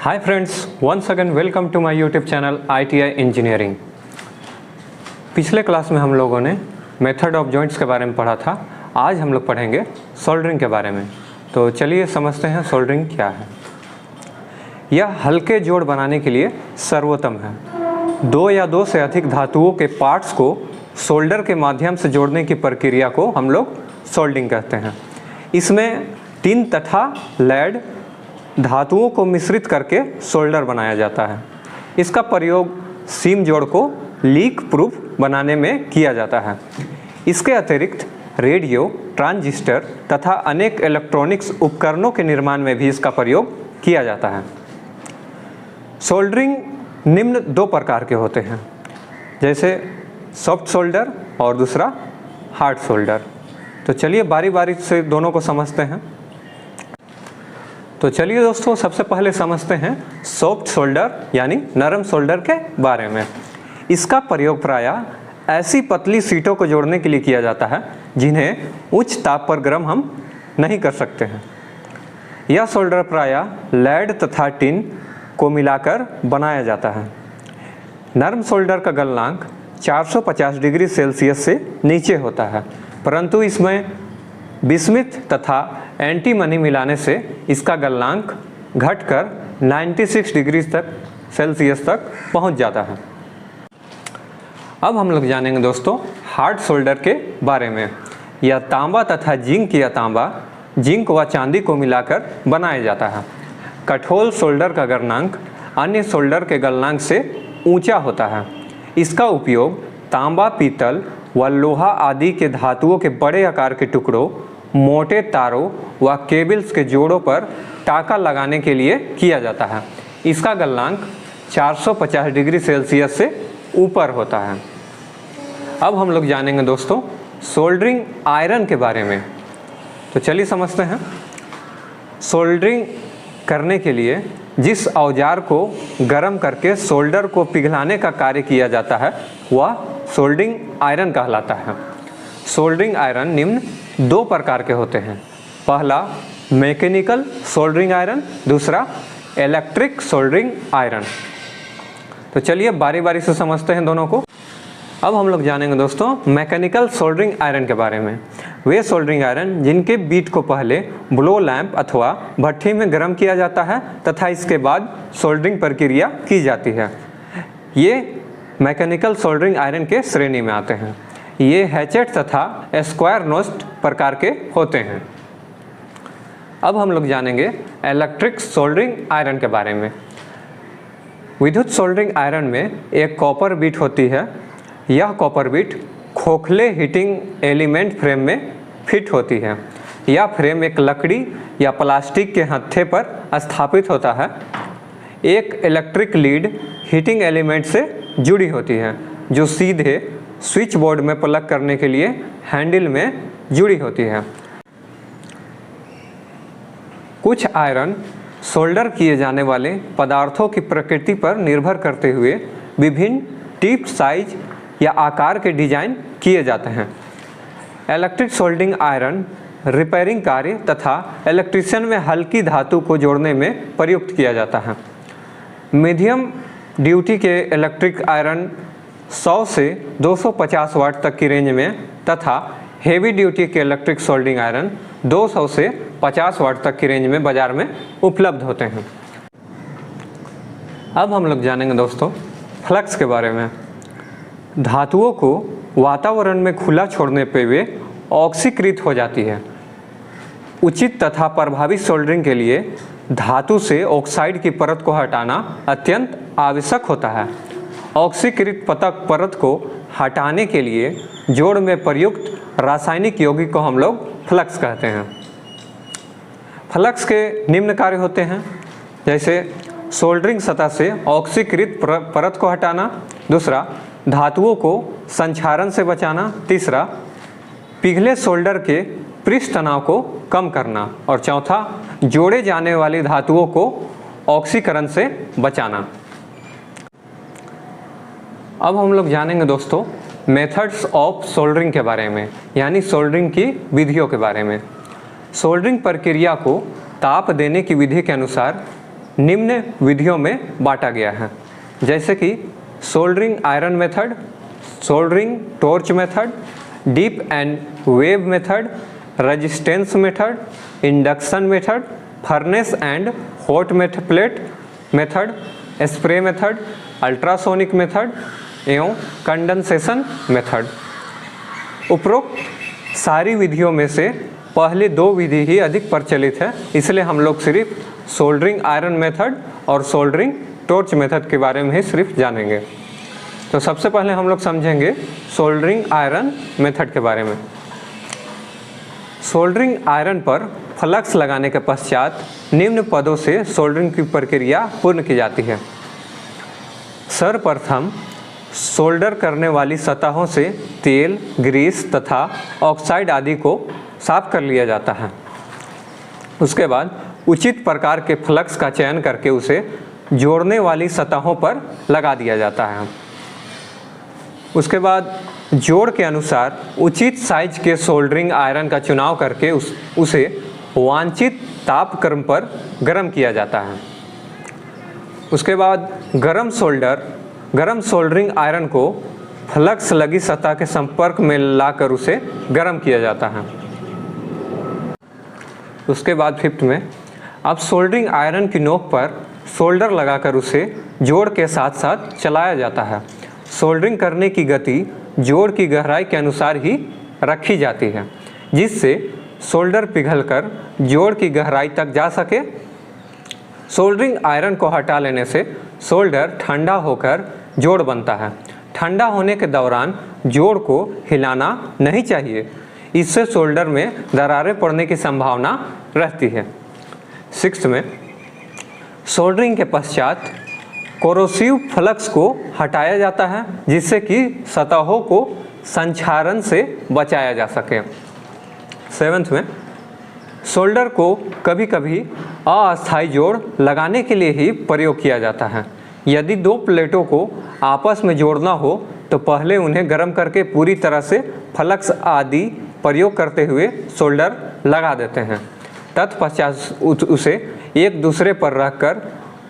Hi friends, once again welcome to my YouTube channel ITI engineering. पिछले class में हम लोगों ने मेथड ऑफ जॉइंट्स के बारे में पढ़ा था। आज हम लोग पढ़ेंगे सोल्डरिंग के बारे में। तो चलिए समझते हैं सोल्डरिंग क्या है। यह हल्के जोड़ बनाने के लिए सर्वोत्तम है। दो या दो से अधिक धातुओं के पार्ट्स को सोल्डर के माध्यम से जोड़ने की प्रक्रिया को हम लोग सोल्डरिंग कहते हैं। इसमें टिन तथा लेड धातुओं को मिश्रित करके सोल्डर बनाया जाता है। इसका प्रयोग सीम जोड़ को लीक प्रूफ बनाने में किया जाता है। इसके अतिरिक्त रेडियो, ट्रांजिस्टर तथा अनेक इलेक्ट्रॉनिक्स उपकरणों के निर्माण में भी इसका प्रयोग किया जाता है। सोल्डरिंग निम्न दो प्रकार के होते हैं, जैसे सॉफ्ट सोल्डर और दूसरा हार्ड सोल्डर। तो चलिए बारी बारी से दोनों को समझते हैं। तो चलिए दोस्तों, सबसे पहले समझते हैं सॉफ्ट सोल्डर यानी नरम सोल्डर के बारे में। इसका प्रयोग प्रायः ऐसी पतली शीटों को जोड़ने के लिए किया जाता है जिन्हें उच्च ताप पर गर्म हम नहीं कर सकते हैं। यह सोल्डर प्रायः लेड तथा टिन को मिलाकर बनाया जाता है। नरम सोल्डर का गलनांक 450 डिग्री सेल्सियस से नीचे होता है, परंतु इसमें बिस्मिथ तथा एंटीमनी मिलाने से इसका गलनांक घटकर 96 डिग्री सेल्सियस तक पहुंच जाता है। अब हम लोग जानेंगे दोस्तों हार्ड सोल्डर के बारे में। यह तांबा तथा जिंक या तांबा, जिंक व चांदी को मिलाकर बनाया जाता है। कठोर सोल्डर का गलनांक अन्य सोल्डर के गलनांक से ऊंचा होता है। इसका उपयोग तांबा, पीतल व लोहा आदि के धातुओं के बड़े आकार के टुकड़ों, मोटे तारों व केबल्स के जोड़ों पर टाका लगाने के लिए किया जाता है। इसका गलनांक 450 डिग्री सेल्सियस से ऊपर होता है। अब हम लोग जानेंगे दोस्तों सोल्डरिंग आयरन के बारे में। तो चलिए समझते हैं। सोल्डरिंग करने के लिए जिस औजार को गर्म करके सोल्डर को पिघलाने का कार्य किया जाता है वह सोल्डरिंग आयरन कहलाता है। सोल्डरिंग आयरन निम्न दो प्रकार के होते हैं। पहला मैकेनिकल सोल्डरिंग आयरन, दूसरा इलेक्ट्रिक सोल्डरिंग आयरन। तो चलिए बारी बारी से समझते हैं दोनों को। अब हम लोग जानेंगे दोस्तों मैकेनिकल सोल्डरिंग आयरन के बारे में। वे सोल्डरिंग आयरन जिनके बीट को पहले ब्लो लैंप अथवा भट्ठी में गर्म किया जाता है तथा इसके बाद सोल्डरिंग प्रक्रिया की जाती है, ये मैकेनिकल सोल्डरिंग आयरन के श्रेणी में आते हैं। ये हैचेट तथा स्क्वायर नोस्ट प्रकार के होते हैं। अब हम लोग जानेंगे इलेक्ट्रिक सोल्डरिंग आयरन के बारे में। विद्युत सोल्डरिंग आयरन में एक कॉपर बीट होती है। यह कॉपर बीट खोखले हीटिंग एलिमेंट फ्रेम में फिट होती है। यह फ्रेम एक लकड़ी या प्लास्टिक के हत्थे पर स्थापित होता है। एक इलेक्ट्रिक लीड हीटिंग एलिमेंट से जुड़ी होती है जो सीधे स्विच बोर्ड में प्लग करने के लिए हैंडल में जुड़ी होती है। कुछ आयरन सोल्डर किए जाने वाले पदार्थों की प्रकृति पर निर्भर करते हुए विभिन्न टिप, साइज या आकार के डिजाइन किए जाते हैं। इलेक्ट्रिक सोल्डरिंग आयरन रिपेयरिंग कार्य तथा इलेक्ट्रिशियन में हल्की धातु को जोड़ने में प्रयुक्त किया जाता है। मीडियम ड्यूटी के इलेक्ट्रिक आयरन 100 से 250 वाट तक की रेंज में तथा हेवी ड्यूटी के इलेक्ट्रिक सोल्डरिंग आयरन 200 से 50 वाट तक की रेंज में बाजार में उपलब्ध होते हैं। अब हम लोग जानेंगे दोस्तों फ्लक्स के बारे में। धातुओं को वातावरण में खुला छोड़ने पे वे ऑक्सीकृत हो जाती है। उचित तथा प्रभावी सोल्डरिंग के लिए धातु से ऑक्साइड की परत को हटाना अत्यंत आवश्यक होता है। ऑक्सीकृत परत को हटाने के लिए जोड़ में प्रयुक्त रासायनिक यौगिक को हम लोग फ्लक्स कहते हैं। फ्लक्स के निम्न कार्य होते हैं, जैसे सोल्डरिंग सतह से ऑक्सीकृत परत को हटाना, दूसरा धातुओं को संक्षारण से बचाना, तीसरा पिघले सोल्डर के पृष्ठ तनाव को कम करना और चौथा जोड़े जाने वाली धातुओं को ऑक्सीकरण से बचाना। अब हम लोग जानेंगे दोस्तों मेथड्स ऑफ सोल्डरिंग के बारे में, यानी सोल्डरिंग की विधियों के बारे में। सोल्डरिंग प्रक्रिया को ताप देने की विधि के अनुसार निम्न विधियों में बांटा गया है, जैसे कि soldering iron method, soldering torch method, deep and wave method, resistance method, induction method, furnace and hot plate method, spray method, ultrasonic method एवं कंडेंसेशन मेथड। उपरोक्त सारी विधियों में से पहले दो विधि ही अधिक प्रचलित है, इसलिए हम लोग सिर्फ सोल्डरिंग आयरन मेथड और सोल्डरिंग टॉर्च मेथड के बारे में ही सिर्फ जानेंगे। तो सबसे पहले हम लोग समझेंगे सोल्डरिंग आयरन मेथड के बारे में। सोल्डरिंग आयरन पर फ्लक्स लगाने के पश्चात निम्न पदों से सोल्डरिंग की प्रक्रिया पूर्ण की जाती है। सर्वप्रथम सोल्डर करने वाली सतहों से तेल, ग्रीस तथा ऑक्साइड आदि को साफ कर लिया जाता है। उसके बाद उचित प्रकार के फ्लक्स का चयन करके उसे जोड़ने वाली सतहों पर लगा दिया जाता है। उसके बाद जोड़ के अनुसार उचित साइज के सोल्डरिंग आयरन का चुनाव करके उसे वांछित तापक्रम पर गर्म किया जाता है। उसके बाद गरम सोल्डरिंग आयरन को फ्लक्स लगी सतह के संपर्क में लाकर उसे गर्म किया जाता है। उसके बाद फिफ्थ में अब सोल्डरिंग आयरन की नोक पर सोल्डर लगाकर उसे जोड़ के साथ साथ चलाया जाता है। सोल्डरिंग करने की गति जोड़ की गहराई के अनुसार ही रखी जाती है, जिससे सोल्डर पिघलकर जोड़ की गहराई तक जा सके। सोल्डरिंग आयरन को हटा लेने से सोल्डर ठंडा होकर जोड़ बनता है। ठंडा होने के दौरान जोड़ को हिलाना नहीं चाहिए, इससे सोल्डर में दरारें पड़ने की संभावना रहती है। सिक्स्थ में सोल्डरिंग के पश्चात कोरोसिव फ्लक्स को हटाया जाता है, जिससे कि सतहों को संक्षारण से बचाया जा सके। सेवंथ में सोल्डर को कभी कभी अस्थायी जोड़ लगाने के लिए ही प्रयोग किया जाता है। यदि दो प्लेटों को आपस में जोड़ना हो तो पहले उन्हें गर्म करके पूरी तरह से फ्लक्स आदि प्रयोग करते हुए सोल्डर लगा देते हैं। तत्पश्चात उसे एक दूसरे पर रखकर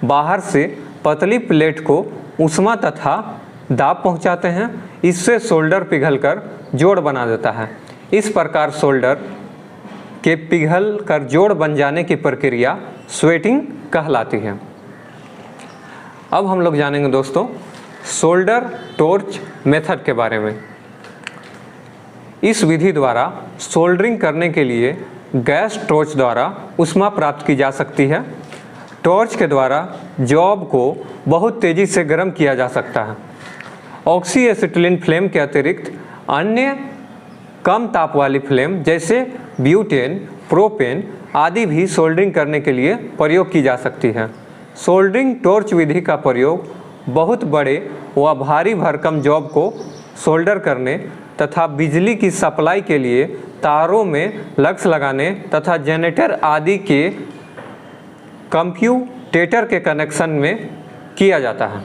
बाहर से पतली प्लेट को ऊष्मा तथा दाब पहुंचाते हैं। इससे सोल्डर पिघलकर जोड़ बना देता है। इस प्रकार सोल्डर के पिघल कर जोड़ बन जाने की प्रक्रिया स्वेटिंग कहलाती है। अब हम लोग जानेंगे दोस्तों सोल्डर टॉर्च मेथड के बारे में। इस विधि द्वारा सोल्डरिंग करने के लिए गैस टॉर्च द्वारा ऊष्मा प्राप्त की जा सकती है। टॉर्च के द्वारा जॉब को बहुत तेज़ी से गर्म किया जा सकता है। ऑक्सी एसिटिलीन फ्लेम के अतिरिक्त अन्य कम ताप वाली फ्लेम जैसे ब्यूटेन, प्रोपेन आदि भी सोल्डरिंग करने के लिए प्रयोग की जा सकती है। सोल्डरिंग टॉर्च विधि का प्रयोग बहुत बड़े व भारी भरकम जॉब को सोल्डर करने तथा बिजली की सप्लाई के लिए तारों में लक्स लगाने तथा जनरेटर आदि के कंप्यूटेटर के कनेक्शन में किया जाता है।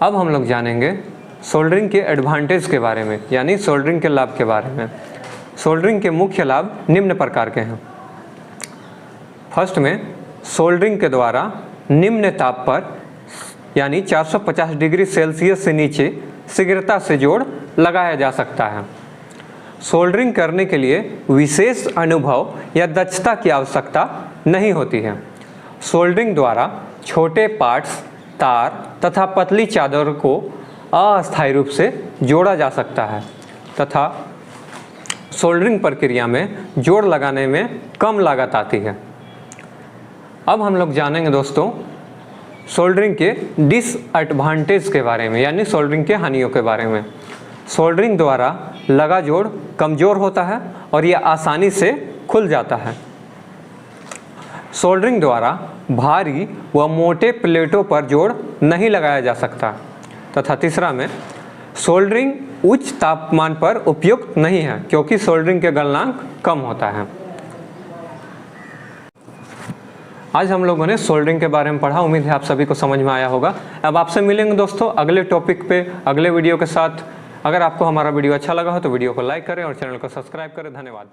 अब हम लोग जानेंगे सोल्डरिंग के एडवांटेज के बारे में, यानी सोल्डरिंग के लाभ के बारे में। सोल्डरिंग के मुख्य लाभ निम्न प्रकार के हैं। फर्स्ट में सोल्डरिंग के द्वारा निम्न ताप पर यानी 450 डिग्री सेल्सियस से नीचे शीघ्रता से जोड़ लगाया जा सकता है। सोल्डरिंग करने के लिए विशेष अनुभव या दक्षता की आवश्यकता नहीं होती है। सोल्डरिंग द्वारा छोटे पार्ट्स, तार तथा पतली चादर को अस्थायी रूप से जोड़ा जा सकता है तथा सोल्डरिंग प्रक्रिया में जोड़ लगाने में कम लागत आती है। अब हम लोग जानेंगे दोस्तों सोल्डरिंग के डिसएडवांटेज के बारे में, यानी सोल्डरिंग के हानियों के बारे में। सोल्डरिंग द्वारा लगा जोड़ कमज़ोर होता है और यह आसानी से खुल जाता है। सोल्डरिंग द्वारा भारी व मोटे प्लेटों पर जोड़ नहीं लगाया जा सकता तथा तीसरा में सोल्डरिंग उच्च तापमान पर उपयुक्त नहीं है, क्योंकि सोल्डरिंग के गलनांक कम होता है। आज हम लोगों ने सोल्डरिंग के बारे में पढ़ा। उम्मीद है आप सभी को समझ में आया होगा। अब आपसे मिलेंगे दोस्तों अगले टॉपिक पे, अगले वीडियो के साथ। अगर आपको हमारा वीडियो अच्छा लगा हो तो वीडियो को लाइक करें और चैनल को सब्सक्राइब करें। धन्यवाद।